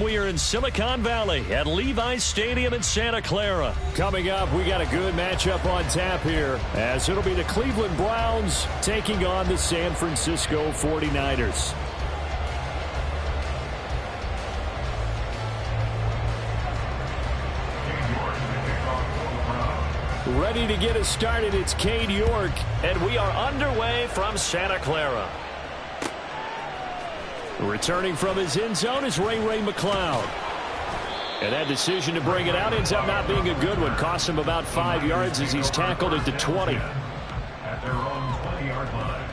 we are in Silicon Valley at Levi's Stadium in Santa Clara. Coming up, we got a good matchup on tap here, as it'll be the Cleveland Browns taking on the San Francisco 49ers. Ready to get us started, it's Cade York. And we are underway from Santa Clara. Returning from his end zone is Ray McCloud. And that decision to bring it out ends up not being a good one. Cost him about 5 yards as he's tackled at the 20. At their own 20-yard line.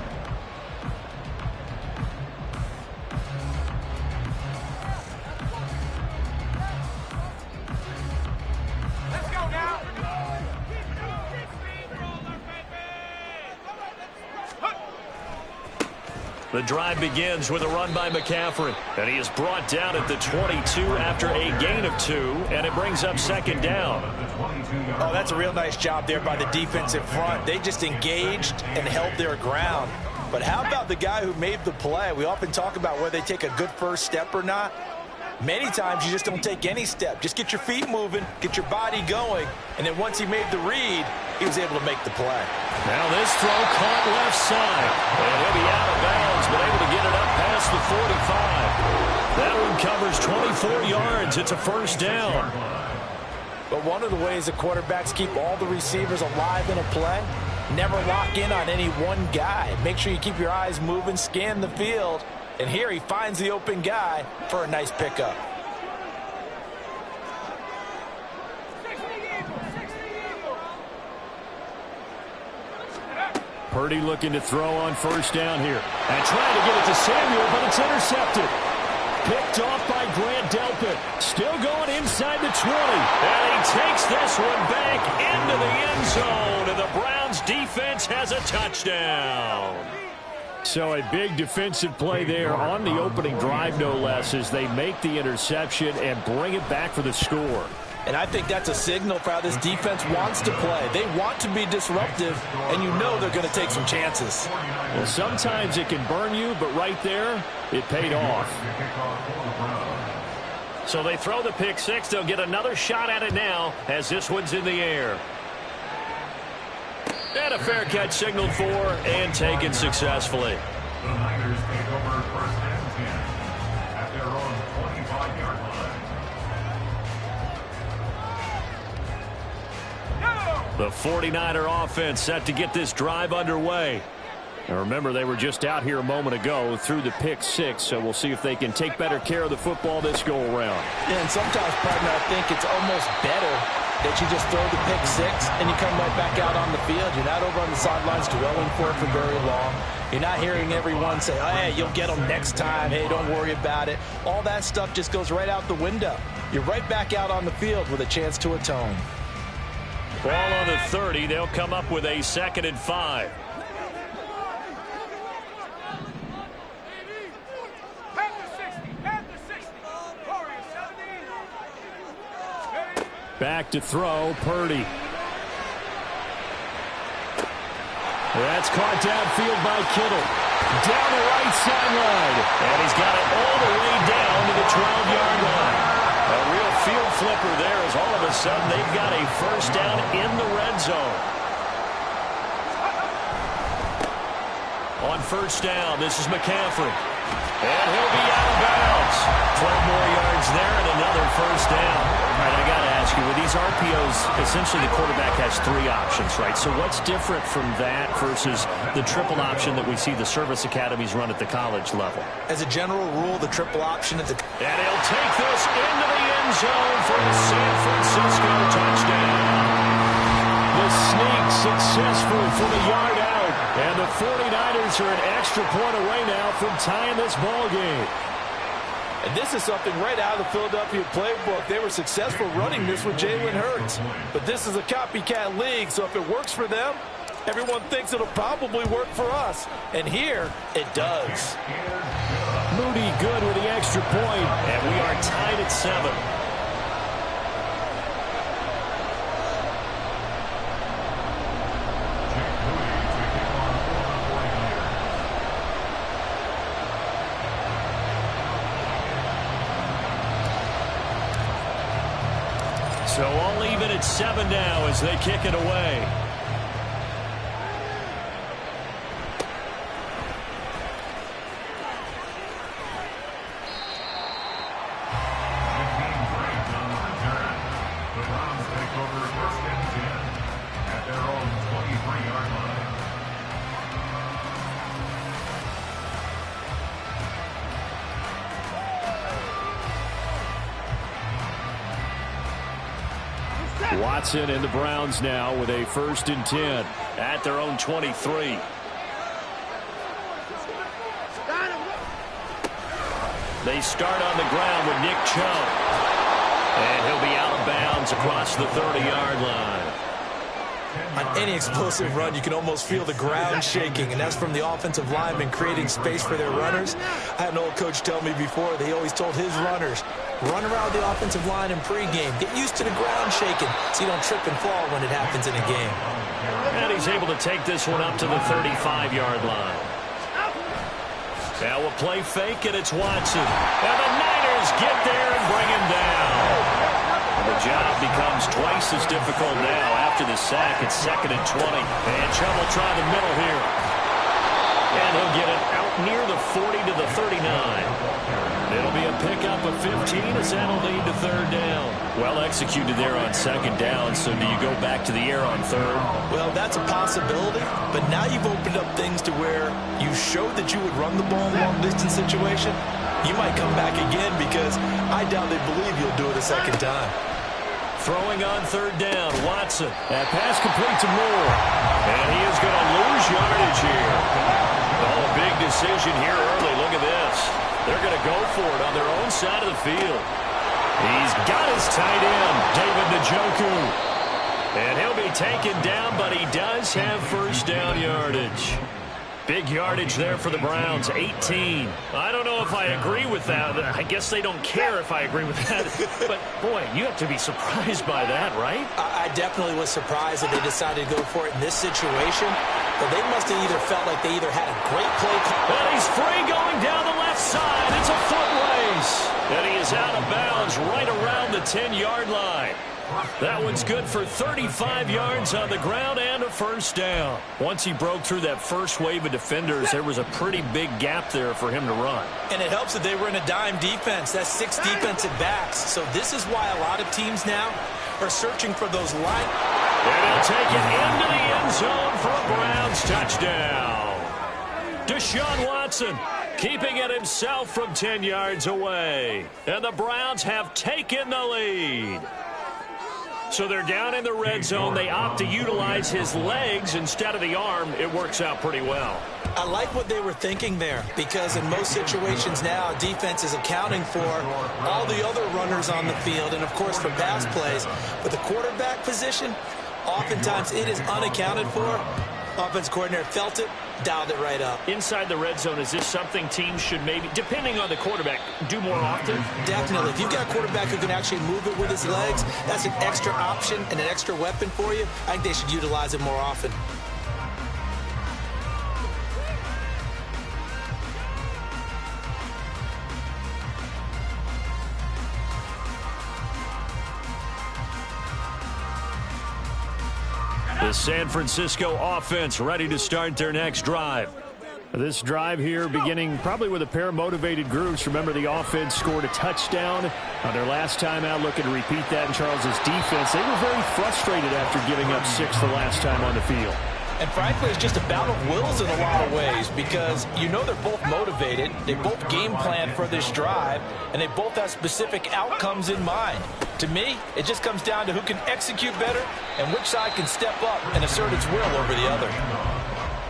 The drive begins with a run by McCaffrey. And he is brought down at the 22 after a gain of 2. And it brings up second down. Oh, that's a real nice job there by the defensive front. They just engaged and held their ground. But how about the guy who made the play? We often talk about whether they take a good first step or not. Many times you just don't take any step. Just get your feet moving, get your body going, and then once he made the read, he was able to make the play. Now this throw caught left side. And he'll be out of bounds, but able to get it up past the 45. That one covers 24 yards. It's a first down. But one of the ways the quarterbacks keep all the receivers alive in a play, never lock in on any one guy. Make sure you keep your eyes moving, scan the field. And here he finds the open guy for a nice pickup. Purdy looking to throw on first down here. And trying to get it to Samuel, but it's intercepted. Picked off by Grant Delpit. Still going inside the 20. And he takes this one back into the end zone. And the Browns defense has a touchdown. So a big defensive play there on the opening drive, no less, as they make the interception and bring it back for the score. And I think that's a signal for how this defense wants to play. They want to be disruptive, and you know they're going to take some chances. Well, sometimes it can burn you, but right there, it paid off. So they throw the pick six. They'll get another shot at it now as this one's in the air. And a fair catch signaled for and taken successfully. The Niners take over first and 10 at their own 25-yard line. The 49er offense set to get this drive underway. Now remember, they were just out here a moment ago through the pick six, so we'll see if they can take better care of the football this go-around. Yeah, and sometimes, partner, I think it's almost better that you just throw the pick six and you come right back out on the field. You're not over on the sidelines dwelling for it for very long. You're not hearing everyone say, oh, hey, you'll get them next time. Hey, don't worry about it. All that stuff just goes right out the window. You're right back out on the field with a chance to atone. Ball on the 30. They'll come up with a 2nd and 5. Back to throw, Purdy. That's caught downfield by Kittle. Down the right sideline. And he's got it all the way down to the 12-yard line. A real field flipper there as all of a sudden they've got a first down in the red zone. On first down, this is McCaffrey. And he'll be out of bounds. 12 more yards there and another first down. All right, I got to ask you, with these RPOs, essentially the quarterback has 3 options, right? So what's different from that versus the triple option that we see the service academies run at the college level? As a general rule, the triple option at the... And he'll take this into the end zone for the San Francisco touchdown. The sneak successful for the yard out. And the 49ers are an extra point away now from tying this ball game. And this is something right out of the Philadelphia playbook. They were successful running this with Jalen Hurts. But this is a copycat league, so if it works for them, everyone thinks it'll probably work for us. And here, it does. Moody good with the extra point. And we are tied at 7. So all even at 7 now as they kick it away. Watson and the Browns now with a 1st and 10 at their own 23. They start on the ground with Nick Chubb. And he'll be out of bounds across the 30-yard line. On any explosive run, you can almost feel the ground shaking, and that's from the offensive linemen creating space for their runners. I had an old coach tell me before, they always told his runners, run around the offensive line in pregame. Get used to the ground shaking so you don't trip and fall when it happens in a game. And he's able to take this one up to the 35-yard line. Now a play fake, and it's Watson. And the Niners get there and bring him down. The job becomes twice as difficult now after the sack. It's 2nd and 20. And Chubb will try the middle here. And he'll get it out near the 40 to the 39. It'll be a pickup of 15 as that'll lead to 3rd down. Well executed there on 2nd down, so do you go back to the air on 3rd? Well, that's a possibility, but now you've opened up things to where you showed that you would run the ball in a long-distance situation. You might come back again because I doubt they believe you'll do it a 2nd time. Throwing on 3rd down, Watson. That pass complete to Moore. And he is going to lose yardage here. Oh, a big decision here early. Look at this. They're going to go for it on their own side of the field. He's got his tight end, David Njoku. And he'll be taken down, but he does have 1st down yardage. Big yardage there for the Browns, 18. I don't know if I agree with that. I guess they don't care if I agree with that. But, boy, you have to be surprised by that, right? I definitely was surprised that they decided to go for it in this situation. But they must have either felt like they either had a great play call. And he's free going down the left side. It's a foot race. And he is out of bounds right around the 10-yard line. That one's good for 35 yards on the ground and a 1st down. Once he broke through that first wave of defenders, there was a pretty big gap there for him to run. And it helps that they were in a dime defense. That's 6 defensive backs. So this is why a lot of teams now are searching for those line. And he'll take it into the end zone for a Browns touchdown. Deshaun Watson keeping it himself from 10 yards away. And the Browns have taken the lead. So they're down in the red zone. They opt to utilize his legs instead of the arm. It works out pretty well. I like what they were thinking there because in most situations now, defense is accounting for all the other runners on the field and, of course, for pass plays. But the quarterback position, oftentimes it is unaccounted for. Offense coordinator felt it, dialed it right up. Inside the red zone, is this something teams should maybe, depending on the quarterback, do more often? Definitely. If you've got a quarterback who can actually move it with his legs, that's an extra option and an extra weapon for you. I think they should utilize it more often. The San Francisco offense ready to start their next drive. This drive here beginning probably with a pair of motivated groups. Remember, the offense scored a touchdown on their last time out. Looking to repeat that in Charles's defense. They were very frustrated after giving up 6 the last time on the field. And frankly, it's just a battle of wills in a lot of ways because you know they're both motivated. They both game plan for this drive, and they both have specific outcomes in mind. To me, it just comes down to who can execute better and which side can step up and assert its will over the other.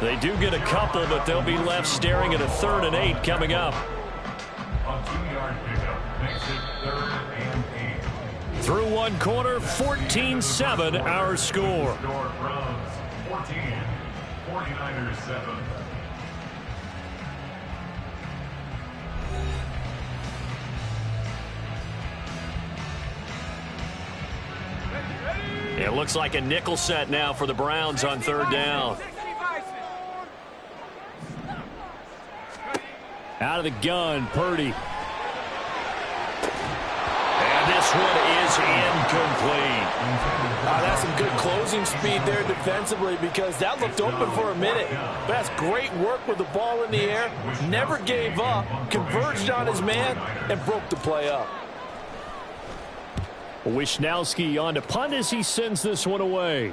They do get a couple, but they'll be left staring at a 3rd and 8 coming up. A 2-yard pickup makes it 3rd and 8. Through one quarter, 14-7 our score. Browns 14, 49ers 7. It looks like a nickel set now for the Browns on 3rd down. Out of the gun, Purdy. And this one is incomplete. That's some good closing speed there defensively, because that looked open for a minute. But that's great work with the ball in the air. Never gave up, converged on his man, and broke the play up. Wisnowski on to punt as he sends this one away.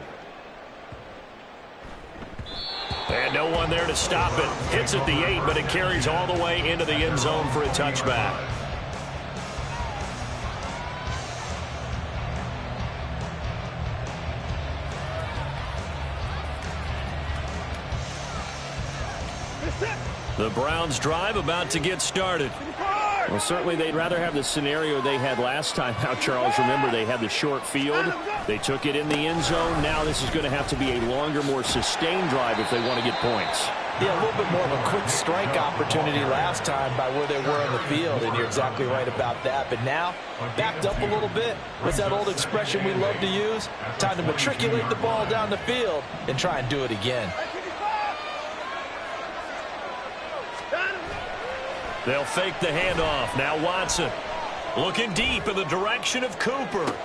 And no one there to stop it. Hits at the 8, but it carries all the way into the end zone for a touchback. The Browns drive about to get started. Well, certainly they'd rather have the scenario they had last time out, Charles. Remember, they had the short field. They took it in the end zone. Now this is going to have to be a longer, more sustained drive if they want to get points. Yeah, a little bit more of a quick strike opportunity last time by where they were in the field, and you're exactly right about that. But now, backed up a little bit. What's that old expression we love to use? Time to matriculate the ball down the field and try and do it again. They'll fake the handoff. Now Watson looking deep in the direction of Cooper.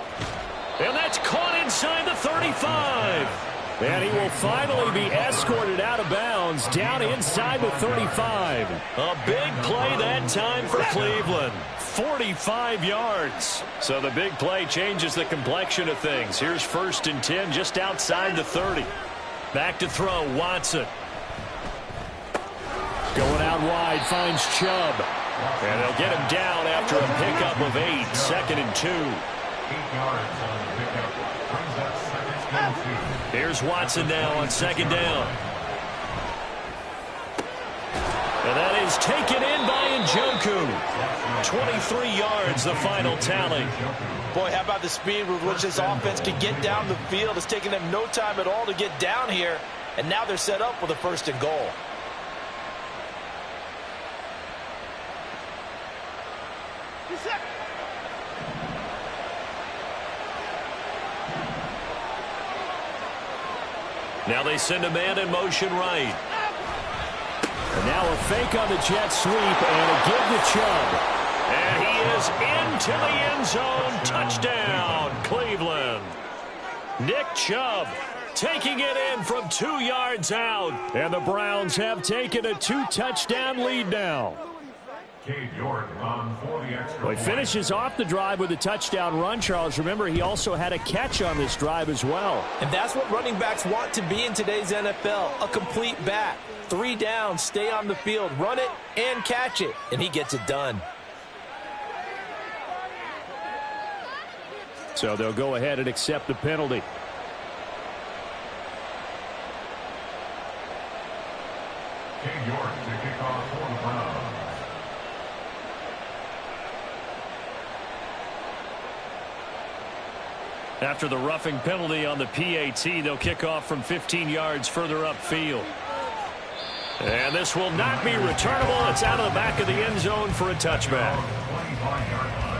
And that's caught inside the 35. And he will finally be escorted out of bounds down inside the 35. A big play that time for Cleveland. 45 yards. So the big play changes the complexion of things. Here's 1st and 10 just outside the 30. Back to throw, Watson. Going out wide, finds Chubb. And they'll get him down after a pickup of 8. 2nd and 2. 8 yards on the pickup. Brings up 2nd and 2. Here's Watson now on 2nd down. And that is taken in by Njoku. 23 yards, the final tally. Boy, how about the speed with which this offense can get down the field? It's taken them no time at all to get down here. And now they're set up with a 1st and goal. Now they send a man in motion right. And now a fake on the jet sweep and a give to Chubb. And he is into the end zone. Touchdown, Cleveland. Nick Chubb taking it in from 2 yards out. And the Browns have taken a 2-touchdown lead now. Well, he finishes off the drive with a touchdown run, Charles. Remember, he also had a catch on this drive as well. And that's what running backs want to be in today's NFL, a complete back. 3 downs, stay on the field, run it, and catch it. And he gets it done. So they'll go ahead and accept the penalty. Cade York to kick off for the Browns. After the roughing penalty on the PAT, they'll kick off from 15 yards further upfield. And this will not be returnable. It's out of the back of the end zone for a touchback. 25-yard line.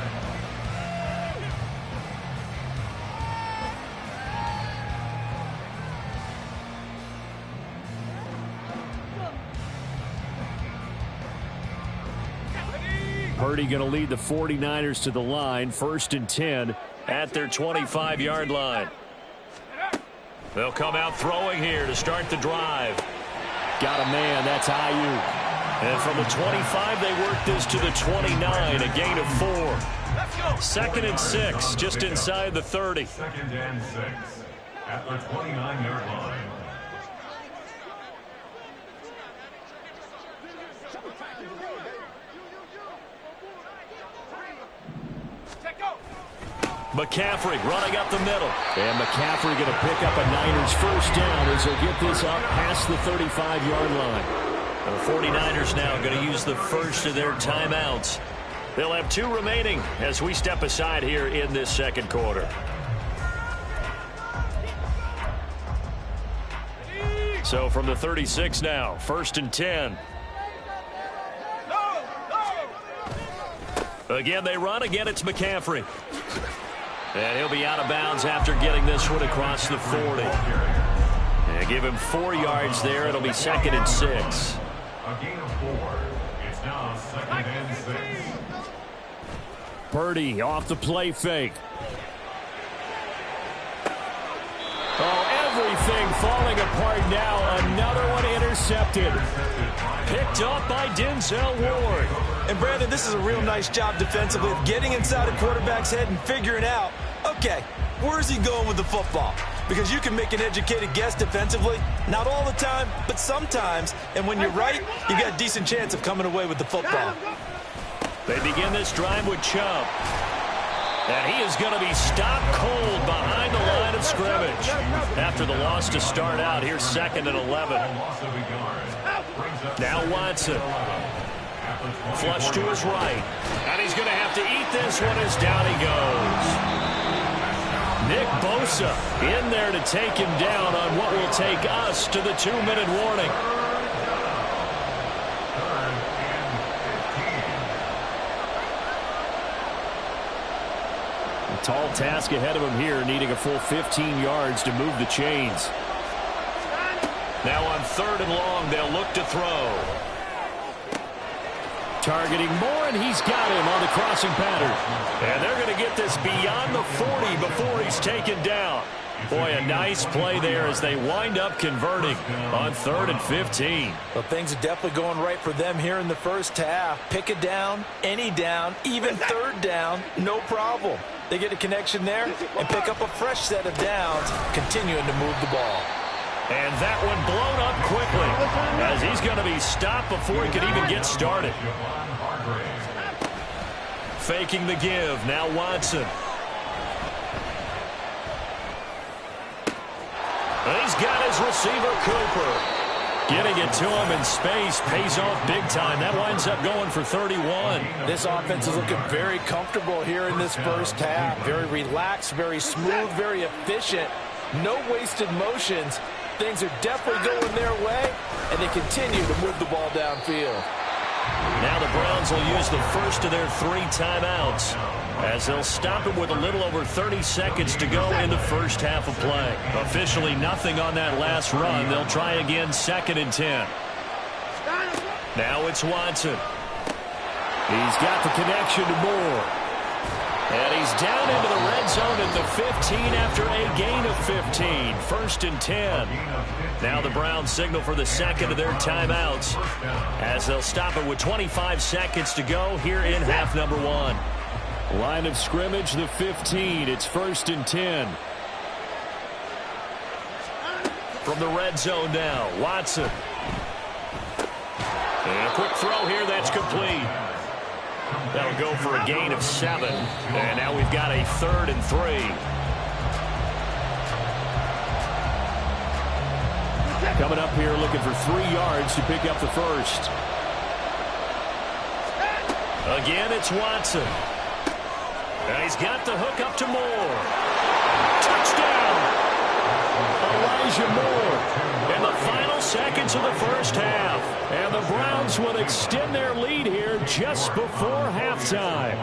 Purdy going to lead the 49ers to the line. 1st and 10 at their 25-yard line. They'll come out throwing here to start the drive. Got a man. That's Ayuk. And from the 25, they work this to the 29, a gain of 4. 2nd and 6, just inside the 30. 2nd and 6 at the 29-yard line. McCaffrey running up the middle. And McCaffrey going to pick up a Niners 1st down as he'll get this up past the 35-yard line. The 49ers now going to use the first of their timeouts. They'll have 2 remaining as we step aside here in this 2nd quarter. So from the 36 now, 1st and 10. Again, they run. Again, it's McCaffrey. And he'll be out of bounds after getting this one across the 40. And give him 4 yards there. It'll be 2nd and 6. A gain of 4. It's now 2nd and 6. Purdy off the play fake. Everything falling apart now. Another one intercepted. Picked up by Denzel Ward. And, Brandon, this is a real nice job defensively of getting inside a quarterback's head and figuring out, okay, where's he going with the football? Because you can make an educated guess defensively, not all the time, but sometimes. And when you're right, you got a decent chance of coming away with the football. They begin this drive with Chubb. And he is going to be stopped cold behind the line of scrimmage. After the loss to start out, here's 2nd and 11. Now Watson. Flush to his right. And he's going to have to eat this one as down he goes. Nick Bosa in there to take him down on what will take us to the 2-minute warning. A tall task ahead of him here, needing a full 15 yards to move the chains. Now on 3rd and long, they'll look to throw. Targeting Moore, and he's got him on the crossing pattern. And they're going to get this beyond the 40 before he's taken down. Boy, a nice play there as they wind up converting on 3rd and 15. Well, things are definitely going right for them here in the first half. Pick a down, any down, even 3rd down, no problem. They get a connection there and pick up a fresh set of downs, continuing to move the ball. And that one blown up quickly as he's going to be stopped before he could even get started. Faking the give. Now Watson. He's got his receiver, Cooper. Getting it to him in space pays off big time. That winds up going for 31. This offense is looking very comfortable here in this first half. Very relaxed, very smooth, very efficient. No wasted motions. Things are definitely going their way, and they continue to move the ball downfield. Now the Browns will use the first of their 3 timeouts as they'll stop it with a little over 30 seconds to go in the first half of play. Officially nothing on that last run. They'll try again 2nd and 10. Now it's Watson. He's got the connection to Moore. And he's down into the red zone at the 15 after a gain of 15. 1st and 10. Now the Browns signal for the 2nd of their timeouts as they'll stop it with 25 seconds to go here in half number 1. Line of scrimmage, the 15. It's 1st and 10. From the red zone now, Watson. And a quick throw here, that's complete. That'll go for a gain of 7. And now we've got a 3rd and 3. Coming up here looking for 3 yards to pick up the first. Again, it's Watson. And he's got the hook up to Moore. Touchdown! Elijah Moore in the final seconds of the first half. And the Browns will extend their lead here just before halftime.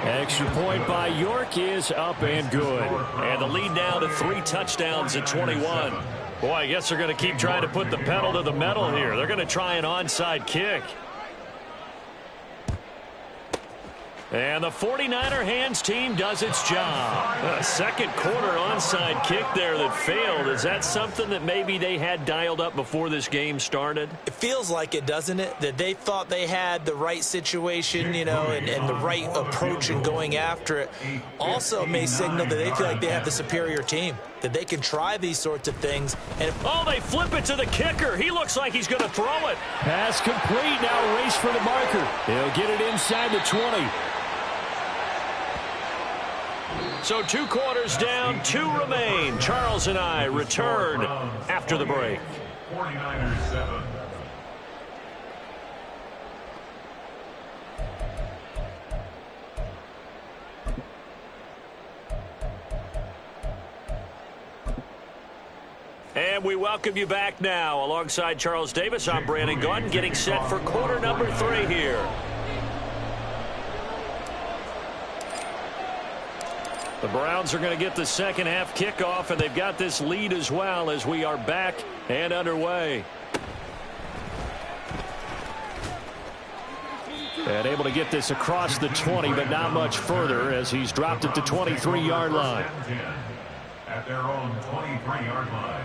Extra point by York is up and good. And the lead now to 3 touchdowns at 21. Boy, I guess they're going to keep trying to put the pedal to the metal here. They're going to try an onside kick. And the 49er hands team does its job. A second quarter onside kick there that failed. Is that something that maybe they had dialed up before this game started? It feels like it, doesn't it? That they thought they had the right situation, you know, and the right approach in going after it. Also may signal that they feel like they have the superior team, that they can try these sorts of things. And oh, they flip it to the kicker. He looks like he's going to throw it. Pass complete. Now race for the marker. He'll get it inside the 20. So 2 quarters down, 2 remain. Charles and I return after the break. 49ers 7. And we welcome you back now. Alongside Charles Davis, I'm Brandon Gaudin, getting set for quarter number 3 here. The Browns are going to get the second half kickoff, and they've got this lead as well as we are back and underway. And able to get this across the 20, but not much further as he's dropped it to 23-yard line. At their own 23-yard line.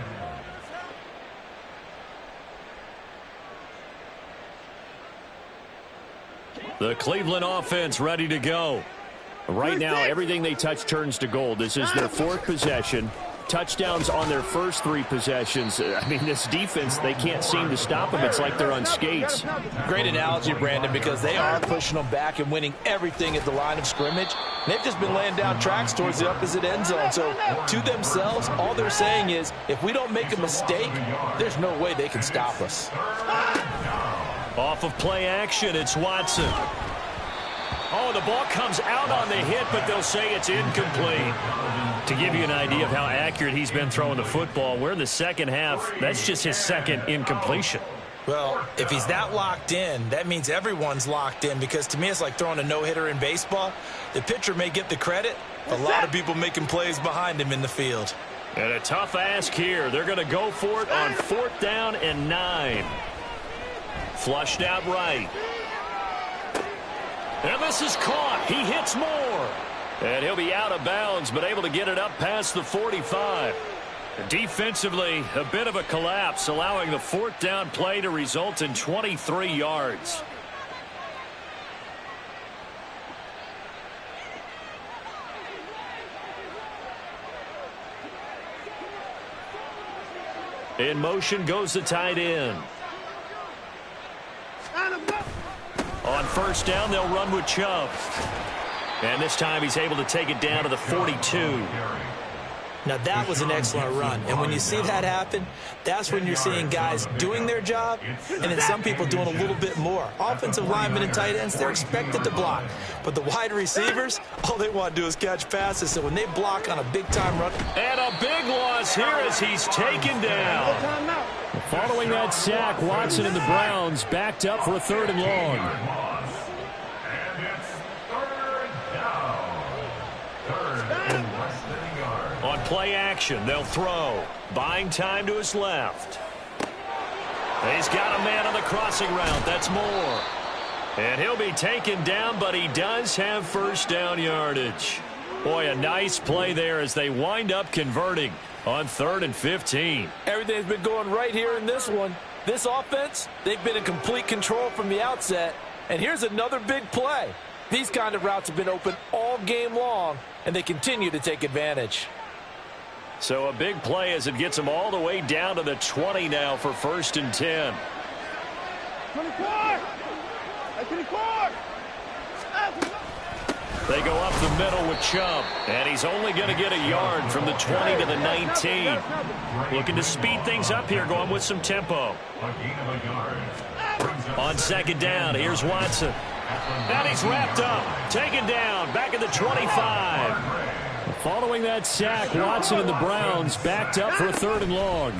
The Cleveland offense ready to go. Right now, everything they touch turns to gold. This is their fourth possession. Touchdowns on their first three possessions. I mean, this defense, they can't seem to stop them. It's like they're on skates. Great analogy, Brandon, because they are pushing them back and winning everything at the line of scrimmage. They've just been laying down tracks towards the opposite end zone. So to themselves, all they're saying is, if we don't make a mistake, there's no way they can stop us. Off of play action, it's Watson. Oh, the ball comes out on the hit, but they'll say it's incomplete. To give you an idea of how accurate he's been throwing the football, we're in the second half. That's just his second incompletion. Well, if he's not locked in, that means everyone's locked in, because to me it's like throwing a no-hitter in baseball. The pitcher may get the credit, a lot of people making plays behind him in the field. And a tough ask here. They're going to go for it on 4th down and 9. Flushed out right. And this is caught. He hits more. And he'll be out of bounds, but able to get it up past the 45. Defensively, a bit of a collapse, allowing the 4th down play to result in 23 yards. In motion goes the tight end. On 1st down, they'll run with Chubb. And this time he's able to take it down to the 42. Now that was an excellent run. And when you see that happen, that's when you're seeing guys doing their job and then some people doing a little bit more. Offensive linemen and tight ends, they're expected to block. But the wide receivers, all they want to do is catch passes. So when they block on a big-time run. And a big loss here as he's taken down. Following that sack, Watson and the Browns backed up for a 3rd and long. And it's 3rd down. 3rd and less than a yard. On play action, they'll throw. Buying time to his left. He's got a man on the crossing route. That's Moore. And he'll be taken down, but he does have 1st down yardage. Boy, a nice play there as they wind up converting on 3rd and 15. Everything's been going right here in this one. This offense, they've been in complete control from the outset. And here's another big play. These kind of routes have been open all game long, and they continue to take advantage. So a big play as it gets them all the way down to the 20 now for 1st and 10. 24! 24! They go up the middle with Chubb, and he's only going to get a yard from the 20 to the 19. Looking to speed things up here, going with some tempo. On 2nd down, here's Watson. And he's wrapped up, taken down, back at the 25. Following that sack, Watson and the Browns backed up for a 3rd and long.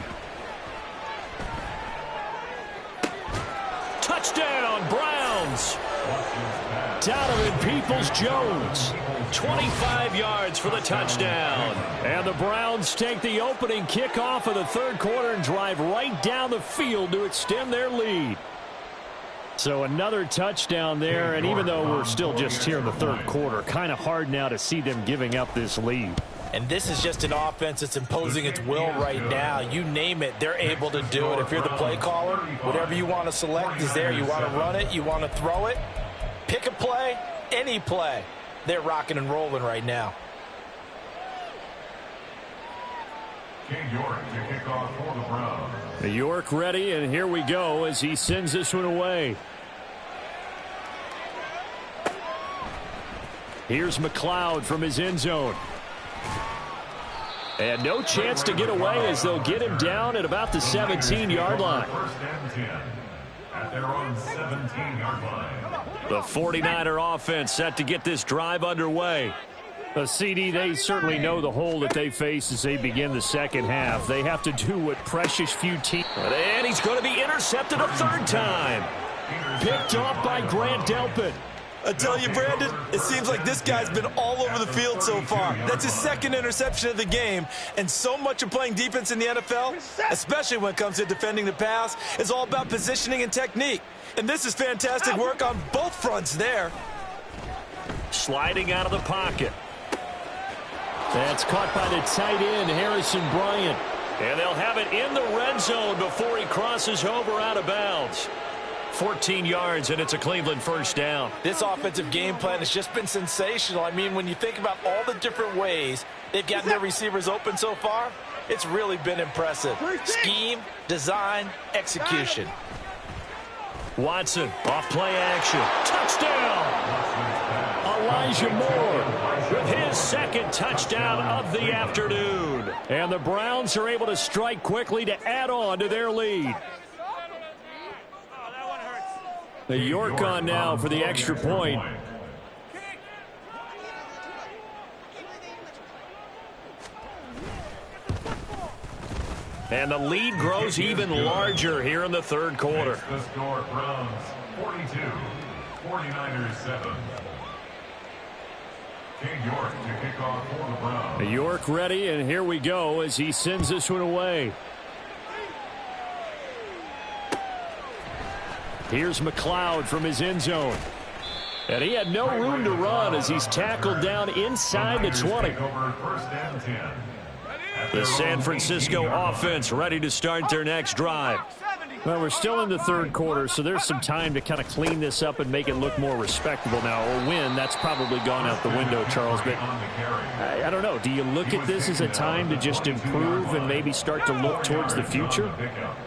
Touchdown, Browns! Donovan Peoples-Jones, 25 yards for the touchdown. And the Browns take the opening kickoff of the 3rd quarter and drive right down the field to extend their lead. So another touchdown there, and even though we're still just here in the 3rd quarter, kind of hard now to see them giving up this lead. And this is just an offense that's imposing its will right now. You name it, they're able to do it. If you're the play caller, whatever you want to select is there. You want to run it, you want to throw it. Pick a play, any play. They're rocking and rolling right now. King York to kick off for the Browns. York ready, and here we go as he sends this one away. Here's McLeod from his end zone. And no chance to get away as they'll get him down at about the 17-yard line. 1st and 10 at their own 17-yard line. The 49er offense set to get this drive underway. The CD, they certainly know the hole that they face as they begin the second half. They have to do what precious few teams. And he's going to be intercepted a 3rd time. Picked off by Grant Delpit. I tell you, Brandon, it seems like this guy's been all over the field so far. That's his 2nd interception of the game. And so much of playing defense in the NFL, especially when it comes to defending the pass, is all about positioning and technique. And this is fantastic work on both fronts there. Sliding out of the pocket. That's caught by the tight end, Harrison Bryant. And they'll have it in the red zone before he crosses over out of bounds. 14 yards, and it's a Cleveland first down. This offensive game plan has just been sensational. I mean, when you think about all the different ways they've gotten their receivers open so far, it's really been impressive. Scheme, design, execution. Watson, off play action. Touchdown! Elijah Moore with his second touchdown of the afternoon. And the Browns are able to strike quickly to add on to their lead. The York on now for the extra point. And the lead grows even larger here in the third quarter. The score, Browns 42, 49ers 7. King York to kick off for the Browns. York ready, and here we go as he sends this one away. Here's McLeod from his end zone. And he had no room to run as he's tackled down inside the 20. First and 10. The San Francisco offense ready to start their next drive. Well, we're still in the third quarter, so there's some time to kind of clean this up and make it look more respectable now. Or win, that's probably gone out the window, Charles. But I don't know. Do you look at this as a time to just improve and maybe start to look towards the future?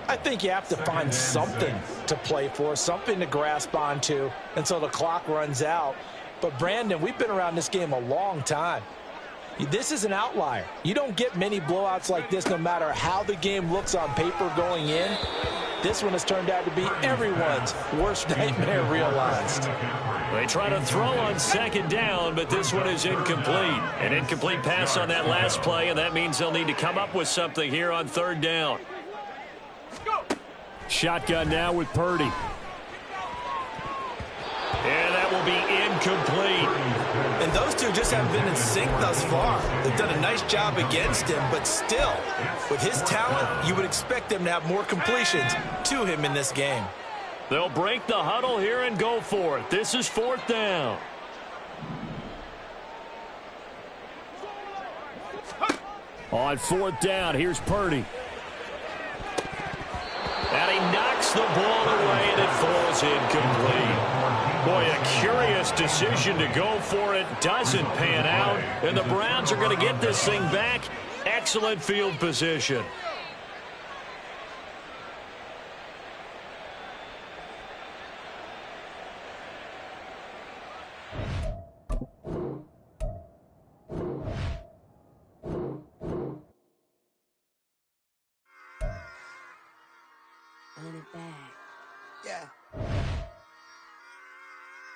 I think you have to find something to play for, something to grasp onto until the clock runs out. But, Brandon, we've been around this game a long time. This is an outlier. You don't get many blowouts like this no matter how the game looks on paper going in. This one has turned out to be everyone's worst nightmare realized. They try to throw on second down, but this one is incomplete. An incomplete pass on that last play, and that means they'll need to come up with something here on third down. Shotgun now with Purdy. And that will be incomplete. And those two just haven't been in sync thus far. They've done a nice job against him, but still, with his talent, you would expect them to have more completions to him in this game. They'll break the huddle here and go for it. This is fourth down. On fourth down, here's Purdy. And he knocks the ball away, and it falls incomplete. Boy, a curious decision to go for it. Doesn't pan out. And the Browns are going to get this thing back. Excellent field position. On it back. Yeah.